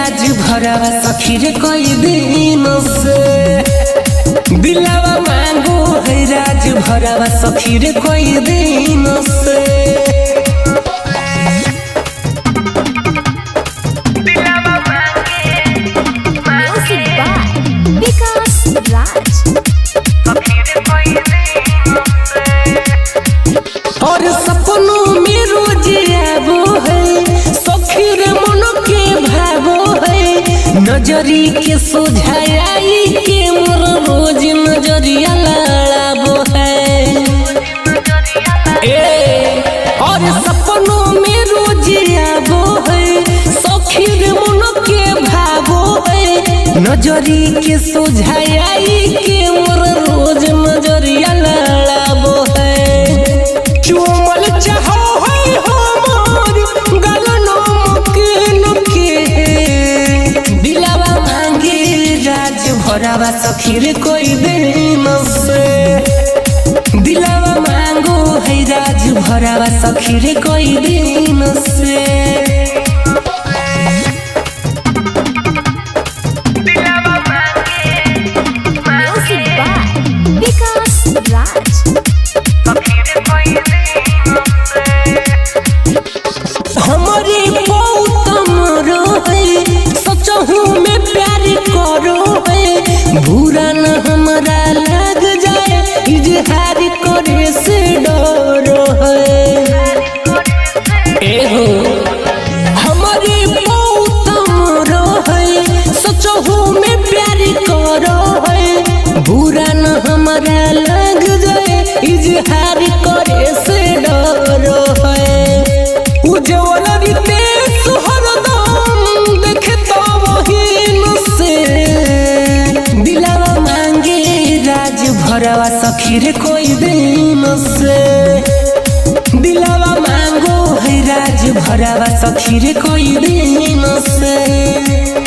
सखी रे कोई दिन से दिलावा मांगो है राज भरावा सखी रे कोई दिन से और सपनों में रोज आबो है सखी रे मन के भावो है नजरी के सुझाई के मोर रोज नजरिया लड़ाबो है और सपनों में रोज आबो है सखी रे मन के भावो है नजरी के सुझाई के मोर रोज नजरिया लड़ाबो है चुमल चाहो है हमर गलनो मकिन के दिलावा मांगे राज भरावा सखी रे कोई दिन से दिलावा मांगो है राज भरावा सखी रे कोई दिन से हमारे बहुत मरो है सचहू में प्यार करो है बुरा न हमारा लग जाए इजहार करे से डरो है एहो हमारे बहुत मरो है सचहू में प्यार करो है बुरा न हमारा लग जाए इजहार करे से डरो है उज्जवल रितेश हरदम देखे तो वहीन से दिलावा मांगे राज भरावा सखी रे कोई दिन से दिलावा मांगो है राज भरावा सखी रे कोई दिन से।